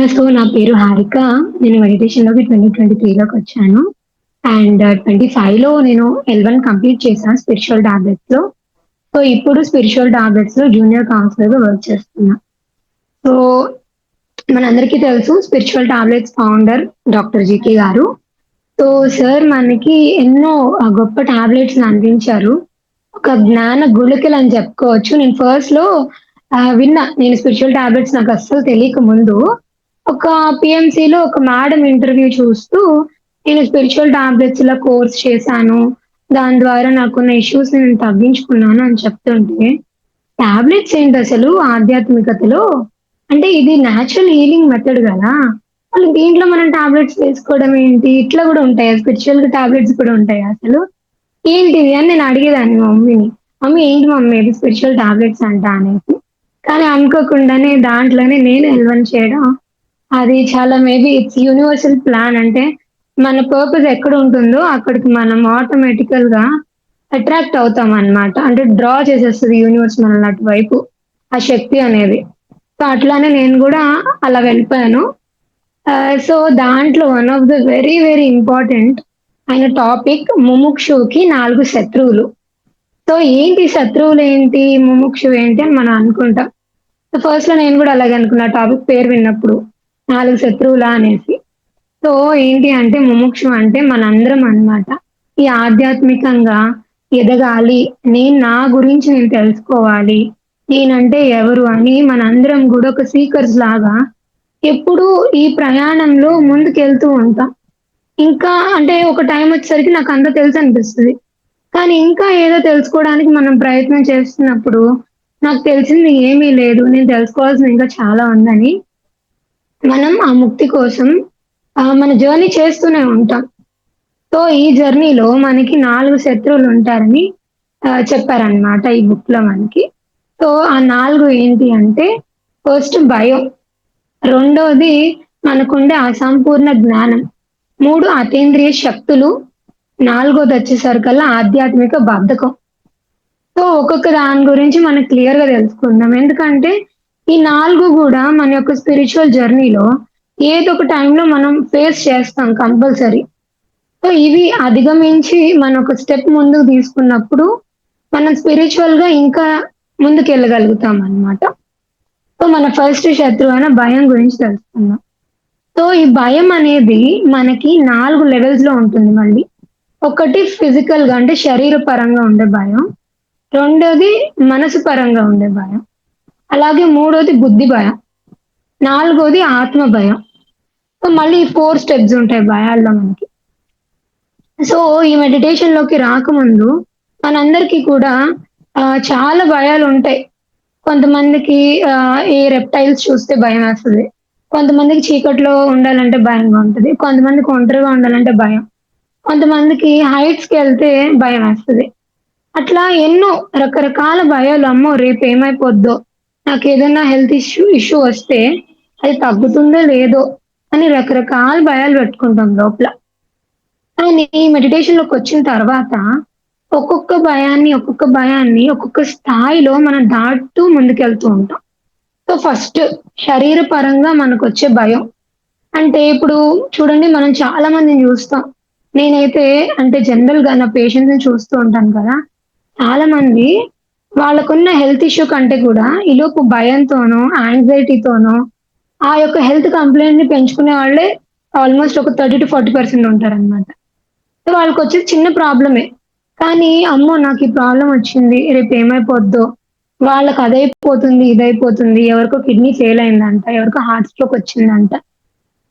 So నా పేరు హారిక. నేను మెడిటేషన్‌లోకి 2023లోకొచ్చాను. అండ్ 25లో నేను L1 కంప్లీట్ చేశాను స్పిరిచ్యువల్ టాబ్లెట్స్‌లో. సో ఇప్పుడు స్పిరిచ్యువల్ టాబ్లెట్స్‌లో జూనియర్ కౌన్సిలర్‌గా వర్క్ చేస్తున్నా. సో మనందరికీ తెలుసు spiritual tablets founder doctor GK గారు. సో సార్ మనకి ఎన్నో గొప్ప టాబ్లెట్స్‌ని అందించారు. ఒక జ్ఞాన గుళికలని చెప్పుకోవచ్చు. నేను ఫస్ట్‌లో విన్నా. నేను స్పిరిచ్యువల్ టాబ్లెట్స్ నాకస్సలు తెలియక ముందు ఒక పీఎంసీలో ఒక మేడమ్ ఇంటర్వ్యూ చూస్తూ, నేను స్పిరిచ్యువల్ టాబ్లెట్స్ ఇలా కోర్స్ చేశాను. దాని ద్వారా నాకున్న ఇష్యూస్‌ని నేను తగ్గించుకున్నాను అని చెప్తుంటే, టాబ్లెట్స్ ఏంటసలు ఆధ్యాత్మికతలో? అంటే ఇది నేచురల్ హీలింగ్ మెథడ్ గదా! మళ్ళీ దీంట్లో మనం టాబ్లెట్స్ వేసుకోవడం ఏంటి? ఇట్లా గూడా ఉంటాయా? స్పిరిచ్యువల్‌గా టాబ్లెట్స్ కూడా ఉంటాయా అసలు? ఏంటిది అని నేను అడిగేదాన్ని మా మమ్మీని. మమ్మీ ఏంటి మమ్మీ ఇది స్పిరిచ్యువల్ టాబ్లెట్స్ అంట అనేసి. కానీ అనుకోకుండానే దాంట్లోనే నేను ఎల్వన్ చేయడం అది చాలా మేబీ ఇట్స్ యూనివర్సల్ ప్లాన్. అంటే మన పర్పస్ ఎక్కడుంటుందో అక్కడికి మనం ఆటోమేటికల్‌గా అట్రాక్ట్ అవుతామనమాట. అంటే డ్రా చేసేస్తది యూనివర్స్ మనల్ని అటువైపు. ఆ శక్తి అనేది. సో, అట్లానే నేను గూడా అలా వెళ్ళిపోయాను. సో, దాంట్లో one of the very very important అయిన టాపిక్ ముముక్షువుకి 4 శత్రువులు. సో, ఏంటి శత్రువులేంటి? ముముక్షువు ఏంటి? అని మనం అనుకుంటాం. సో, ఫస్ట్‌లో నేను గూడా అలాగే అనుకున్నా టాపిక్ పేరు విన్నప్పుడు. 4 శత్రువులా అనేసి. సో, ఏంటి అంటే ముముక్షు అంటే మనందరం అన్నమాట. ఈ ఆధ్యాత్మికంగా ఎదగాలి. నేను నా గురించి నేను తెలుసుకోవాలి. నేనంటే ఎవరు అని మనందరం గూడా ఒక సీకర్స్ లాగా ఎప్పుడూ ఈ ప్రయాణంలో ముందుకెళ్తూ ఉంటాం. ఇంకా అంటే ఒక టైమొచ్చేసరికి నాకంతా తెలుసనిపిస్తది. కానీ ఇంకా ఏదో తెలుసుకోవడానికి మనం ప్రయత్నం చేస్తున్నప్పుడు నాకు తెలిసింది ఏమీ లేదు. నేను తెలుసుకోవాల్సింది ఇంకా చాలా ఉందని మనం ఆ ముక్తి కోసం మన జర్నీ చేస్తూనే ఉంటాం. సో, ఈ జర్నీలో మనకి 4 శత్రువులుంటారని చెప్పారనమాట ఈ బుక్‌లో మనకి. సో, ఆ 4 ఏంటి అంటే ఫస్ట్ భయం, రెండోది మనకుండే అసంపూర్ణ జ్ఞానం, 3 అతీంద్రియ శక్తులు, నాలుగోదొచ్చేసరికల్లా ఆధ్యాత్మిక బద్ధకం. సో, ఒక్కొక్క దాని గురించి మనం క్లియర్‌గా తెలుసుకుందాం. ఎందుకంటే, ఈ 4 గూడా మన యొక్క స్పిరిచ్యువల్ జర్నీలో ఏదో ఒక టైంలో మనం ఫేస్ చేస్తాం కంపల్సరీ. సో, ఇవి అధిగమించి మనం ఒక స్టెప్ ముందుకు తీసుకున్నప్పుడు, మనం స్పిరిచ్యువల్‌గా ఇంకా ముందుకెళ్ళగలుగుతామనమాట. సో, మన ఫస్ట్ శత్రువైన భయం గురించి తెలుసుకుందాం. సో, ఈ భయం అనేది మనకి 4 లెవెల్స్‌లో ఉంటుంది మళ్ళీ. ఒకటి ఫిజికల్‌గా అంటే శరీర పరంగా ఉండే భయం. రెండోది మనసు పరంగా ఉండే భయం. అలాగే మూడోది బుద్ధి భయం. నాలుగోది ఆత్మ భయం. సో, మళ్ళీ 4 స్టెప్స్ ఉంటాయి భయాల్లో మనకి. సో, ఈ మెడిటేషన్‌లోకి రాకముందు మనందరికీ కూడా చాలా భయాలుంటాయి. కొంతమందికి ఈ రెప్టైల్స్ చూస్తే భయమేస్తది. కొంతమందికి చీకట్లో ఉండాలంటే భయంగా ఉంటది. కొంతమందికి ఒంటరిగా ఉండాలంటే భయం. కొంతమందికి హైట్స్‌కెళ్తే భయమేస్తది. అట్లా ఎన్నో రకరకాల భయాలు. అమ్మో! రేపేమైపోద్దో? నాకేదన్నా హెల్త్ ఇష్యూ ఇష్యూ వస్తే అది తగ్గుతుందో లేదో అని రకరకాల భయాలు పెట్టుకుంటాం లోపల. కానీ మెడిటేషన్‌లోకొచ్చిన తర్వాత ఒక్కొక్క భయాన్ని ఒక్కొక్క స్థాయిలో మనం దాటుతూ ముందుకెళ్తూ ఉంటాం. సో, ఫస్ట్ శరీర పరంగా మనకొచ్చే భయం. అంటే ఇప్పుడు చూడండి మనం చాలా మందిని చూస్తాం. నేనైతే అంటే జనరల్‌గా నా పేషెంట్స్‌ని చూస్తూ ఉంటాను కదా! చాలా మంది వాళ్ళకున్న హెల్త్ ఇష్యూ కంటే కూడా ఈలోపు భయంతోనో, యాంగ్జైటీతోనో ఆ యొక్క హెల్త్ కంప్లెయింట్‌ని పెంచుకునే వాళ్ళే ఆల్‌మోస్ట్ ఒక 30-40% ఉంటారనమాట. సో, వాళ్ళకొచ్చేది చిన్న ప్రాబ్లమే. కానీ అమ్మో! నాకు ఈ ప్రాబ్లమ్ వచ్చింది. రేపేమైపోద్దో? వాళ్ళకి అదైపోతుంది, ఇదైపోతుంది. ఎవరికో కిడ్నీ ఫెయిల్ అయిందంట. ఎవరికో హార్ట్ స్ట్రోక్ వచ్చిందంట.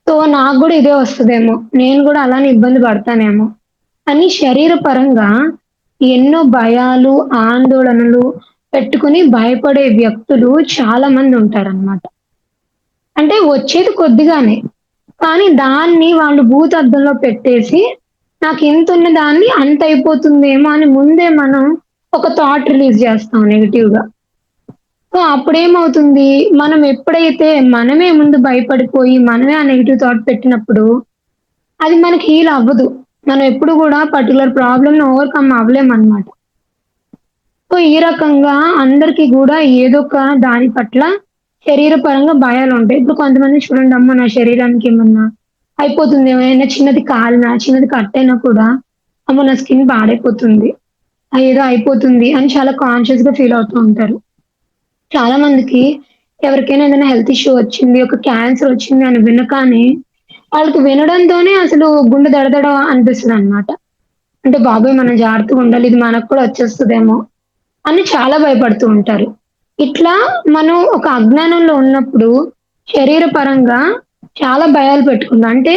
సో, నాకు గూడా ఇదే వస్తదేమో! నేను గూడా అలానే ఇబ్బంది పడతానేమో! అని శరీర పరంగా ఎన్నో భయాలు, ఆందోళనలు పెట్టుకొని భయపడే వ్యక్తులు చాలా మందుంటారనమాట. అంటే వచ్చేది కొద్దిగానే. కానీ దాన్ని వాళ్ళు భూతద్దంలో పెట్టేసి నాకింతున్న దాన్ని అంతయిపోతుందేమో అని ముందే మనం ఒక థాట్ రిలీజ్ చేస్తాం నెగెటివ్‌గా. సో, అప్పుడేమవుతుంది, మనం ఎప్పుడైతే మనమే ముందు భయపడిపోయి, మనమే ఆ నెగెటివ్ థాట్ పెట్టినప్పుడు, అది మనకి హీల్ అవ్వదు. మనం ఎప్పుడు గూడా పర్టిక్యులర్ ప్రాబ్లమ్‌ని ఓవర్‌కమ్ అవ్వలేమనమాట. సో, ఈ రకంగా అందరికి గూడా ఏదో ఒక దాని పట్ల శరీర పరంగా భయాలుంటాయి. ఇప్పుడు కొంతమంది చూడండి, అమ్మో! నా శరీరానికి ఏమన్నా అయిపోతుందేమో, ఏమైనా చిన్నది కాలినా, చిన్నది కట్టయినా కూడా, అమ్మో! నా స్కిన్ పాడైపోతుంది. ఏదో అయిపోతుంది అని చాలా కాన్షియస్‌గా ఫీల్ అవుతూ ఉంటారు. చాలా మందికి ఎవరికైనా ఏదైనా హెల్త్ ఇష్యూ వచ్చింది, ఒక క్యాన్సర్ వచ్చింది అని వినగానే, వాళ్ళకి వినడంతోనే అసలు గుండె దడదడ అనిపిస్తదనమాట. అంటే బాబోయ్! మనం జాగ్రత్తగా ఉండాలి. ఇది మనకు కూడా వచ్చేస్తదేమో అని చాలా భయపడుతూ ఉంటారు. ఇట్లా మనం ఒక అజ్ఞానంలో ఉన్నప్పుడు శరీర పరంగా చాలా భయాలు పెట్టుకుంటాం. అంటే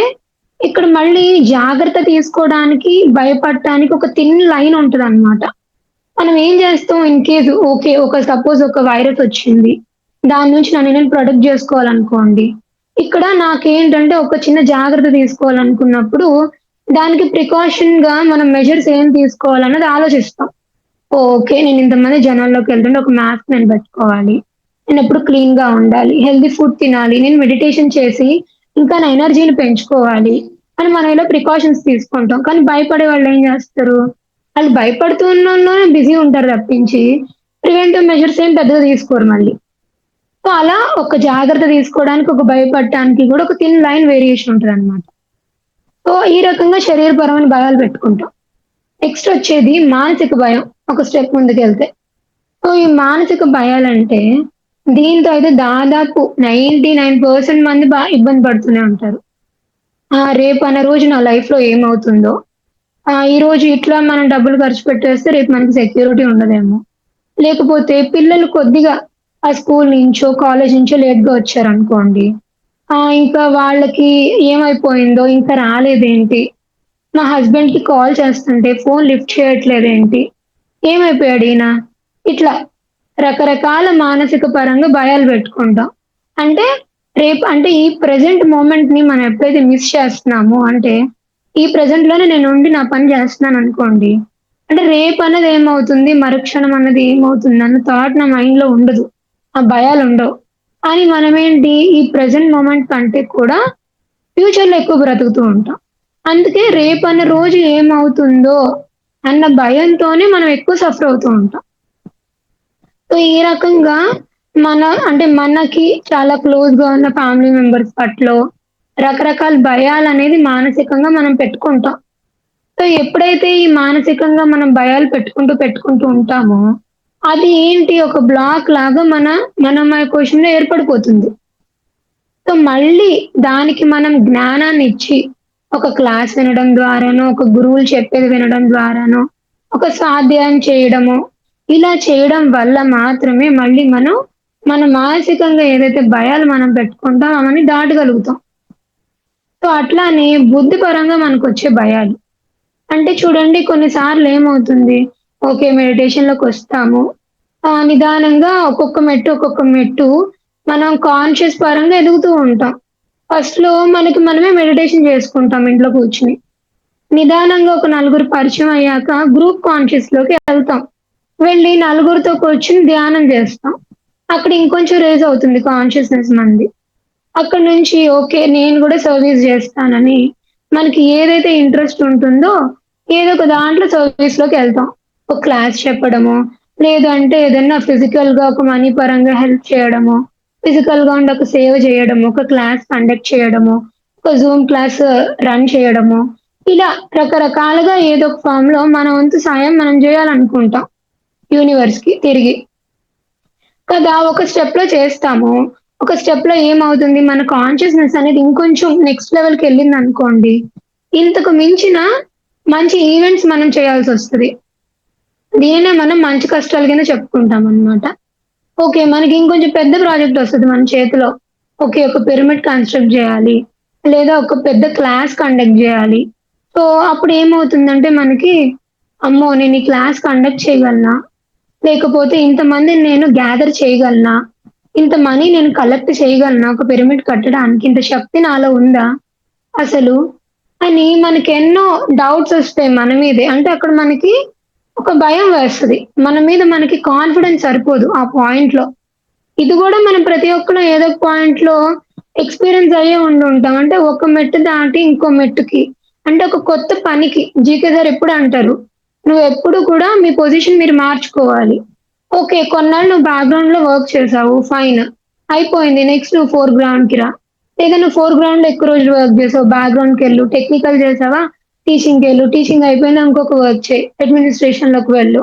ఇక్కడ మళ్ళీ జాగ్రత్త తీసుకోవడానికి, భయపడటానికి ఒక థిన్ లైన్ ఉంటదనమాట. మనం ఏం చేస్తాం ఇన్ కేస్ ఓకే. సపోజ్ ఒక వైరస్ వచ్చింది. దాని నుంచి నన్ను నేను ప్రొటెక్ట్ జేసుకోవాలనుకోండి. ఇక్కడ నాకేంటంటే ఒక చిన్న జాగ్రత్త తీసుకోవాలనుకున్నప్పుడు, దానికి ప్రికాషన్‌గా మనం మెజర్స్ ఏం తీసుకోవాలన్నది ఆలోచిస్తాం. ఓకే. నేను ఇంతమంది జనాల్లోకెళ్తుంటే ఒక మాస్క్ నేను పెట్టుకోవాలి. నేనెప్పుడు క్లీన్‌గా ఉండాలి. హెల్తీ ఫుడ్ తినాలి. నేను మెడిటేషన్ చేసి ఇంకా నా ఎనర్జీని పెంచుకోవాలి అని మనం ఇలా ప్రికాషన్స్ తీసుకుంటాం. కానీ భయపడే వాళ్ళేం జేస్తారు? ఆళ్ళు భయపడుతూ ఉన్నోళ్ళలోనే బిజీ ఉంటారు తప్పించి, ప్రివెంటివ్ మెజర్స్ ఏం పెద్దగా తీసుకోరు మళ్ళీ. సో, అలా ఒక జాగ్రత్త తీసుకోవడానికి, ఒక భయపడటానికి గూడా ఒక థిన్ లైన్ వేరియేషన్ ఉంటదనమాట. సో, ఈ రకంగా శరీరపరమైన భయాలు పెట్టుకుంటాం. నెక్స్ట్ వచ్చేది మానసిక భయం. ఒక స్టెప్ ముందుకెళ్తే. సో, ఈ మానసిక భయాలంటే దీంతో అయితే దాదాపు 99% మంది ఇబ్బంది పడుతూనే ఉంటారు. రేపన్న రోజు నా లైఫ్‌లో ఏమవుతుందో? ఈరోజు ఇట్లా మనం డబ్బులు ఖర్చు పెట్టేస్తే రేపు మనకి సెక్యూరిటీ ఉండదేమో! లేకపోతే పిల్లలు కొద్దిగా స్కూల్ నుంచో, కాలేజ్ నుంచో లేట్‌గా వచ్చారనుకోండి. ఇంకా వాళ్ళకి ఏమైపోయిందో, ఇంకా రాలేదేంటి? మా హస్బెండ్‌కి కాల్ చేస్తుంటే ఫోన్ లిఫ్ట్ చేయట్లేదేంటి? ఏమైపోయాడీయన? ఇట్లా రకరకాల మానసిక పరంగా భయాలు పెట్టుకుంటాం. అంటే అంటే ఈ ప్రెజెంట్ మొమెంట్‌ని మనం ఎప్పుడైతే మిస్ చేస్తున్నామో, అంటే ఈ ప్రెజెంట్‌లోనే నేనుండి నా పని చేస్తున్నాననుకోండి. అంటే రేపన్నది ఏమవుతుంది? మరుక్షణం అన్నది ఏమవుతుంది? అన్న థాట్ నా మైండ్‌లో ఉండదు. ఆ భయాలుండవు. కానీ మనమేంటి ఈ ప్రెజెంట్ మొమెంట్ కంటే కూడా ఫ్యూచర్‌లో ఎక్కువ బ్రతుకుతూ ఉంటాం. అందుకే రేపన్న రోజు ఏమవుతుందో అన్న భయంతోనే మనం ఎక్కువ సఫర్ అవుతూ ఉంటాం. సో, ఈ రకంగా మన అంటే మనకి చాలా క్లోజ్‌గా ఉన్న ఫ్యామిలీ మెంబర్స్ పట్లో రకరకాల భయాలనేది మానసికంగా మనం పెట్టుకుంటాం. సో, ఎప్పుడైతే ఈ మానసికంగా మనం భయాలు పెట్టుకుంటూ ఉంటామో, అది ఏంటి ఒక బ్లాక్ లాగా మన కోశంలో ఏర్పడిపోతుంది. సో, మళ్ళీ దానికి మనం జ్ఞానాన్నిచ్చి, ఒక క్లాస్ వినడం ద్వారానో, ఒక గురువులు చెప్పేది వినడం ద్వారానో, ఒక స్వాధ్యాయం చేయడమో, ఇలా చేయడం వల్ల మాత్రమే మళ్ళీ మనం మన మానసికంగా ఏదైతే భయాలు మనం పెట్టుకుంటామో అవన్నీ దాటగలుగుతాం. సో, అట్లానే బుద్ధి పరంగా మనకొచ్చే భయాలు. అంటే చూడండి కొన్ని సార్లు ఏమవుతుంది, ఓకే. మెడిటేషన్‌లోకొస్తాము. నిదానంగా ఒక్కొక్క మెట్టు మనం కాన్షియస్ పరంగా ఎదుగుతూ ఉంటాం. ఫస్ట్‌లో మనకి మనమే మెడిటేషన్ చేసుకుంటాం ఇంట్లో కూర్చొని. నిదానంగా ఒక నలుగురు పరిచయం అయ్యాక గ్రూప్ కాన్షియస్‌లోకి ఎళ్తాం. వెళ్ళి నలుగురితో కూర్చొని ధ్యానం చేస్తాం. అక్కడ ఇంకొంచెం రైజ్ అవుతుంది కాన్షియస్‌నెస్ మనది. అక్కడి నుంచి ఓకే. నేను గూడా సర్వీస్ జేస్తానని మనకి ఏదైతే ఇంట్రెస్ట్ ఉంటుందో ఏదో ఒక దాంట్లో సర్వీస్‌లోకెళ్తాం. ఒక క్లాస్ చెప్పడమో, లేదు అంటే ఏదన్నా ఫిజికల్‌గా ఒక మనీ పరంగా హెల్ప్ చేయడమో, ఫిజికల్‌గా ఉండి ఒక సేవ జేయడమో, ఒక క్లాస్ కండక్ట్ చేయడమో, ఒక జూమ్ క్లాస్ రన్ చేయడమో, ఇలా రకరకాలుగా ఏదో ఒక ఫార్మ్‌లో మన వంతు సాయం మనం జేయాలనుకుంటాం యూనివర్స్‌కి తిరిగి. కదా! ఒక స్టెప్‌లో చేస్తాము. ఒక స్టెప్‌లో ఏమవుతుంది మన కాన్షియస్‌నెస్ అనేది ఇంకొంచెం నెక్స్ట్ లెవెల్‌కెళ్ళిందనుకోండి, ఇంతకు మించిన మంచి ఈవెంట్స్ మనం చేయాల్సొస్తది. దీన్నే మనం మంచి కష్టాల కింద చెప్పుకుంటామనమాట. ఓకే. మనకి ఇంకొంచెం పెద్ద ప్రాజెక్ట్ ఒస్తది మన చేతిలో. ఓకే. ఒక పిరమిడ్ కన్‌స్ట్రక్ట్ జేయాలి. లేదా ఒక పెద్ద క్లాస్ కండక్ట్ జేయాలి. సో, అప్పుడేమవుతుందంటే మనకి, అమ్మో! నేను ఈ క్లాస్ కండక్ట్ చేయగలనా? లేకపోతే ఇంతమందిని నేను గ్యాదర్ చేయగలనా? ఇంత మనీ నేను కలెక్ట్ చేయగలనా? ఒక పిరమిడ్ కట్టడానికి ఇంత శక్తి నాలో ఉందా అసలు? అని మనకెన్నో డౌట్స్ ఒస్తాయి మన మీదే. అంటే అక్కడ మనకి ఒక భయం వేస్తది. మన మీద మనకి కాన్ఫిడెన్స్ సరిపోదు ఆ పాయింట్‌లో. ఇది గూడా మనం ప్రతి ఒక్కళ్ళం ఏదో ఒక పాయింట్‌లో ఎక్స్‌పీరియన్స్ అయ్యే ఉండుంటాం. అంటే ఒక మెట్టు దాటి ఇంకో మెట్టుకి అంటే ఒక కొత్త పనికి జీకే గారు ఎప్పుడు అంటారు, "నువ్వెప్పుడు కూడా మీ పొజిషన్ మీరు మార్చుకోవాలి." ఓకే. కొన్నాళ్ళు నువ్వు బ్యాక్‌గ్రౌండ్‌లో వర్క్ చేశావు ఫైన్. అయిపోయింది. నెక్స్ట్ నువ్వు ఫోర్ గ్రౌండ్‌కి రా. లేదా నువ్వు ఫోర్ గ్రౌండ్‌లో ఎక్కువ రోజులు వర్క్ చేసావు. బ్యాక్‌గ్రౌండ్‌కెళ్ళు. టెక్నికల్ చేసావా? టీచింగ్‌కెళ్ళు. టీచింగ్ అయిపోయిందా ఇంకొక వర్క్ చెయి. అడ్మినిస్ట్రేషన్‌లోకి వెళ్ళు.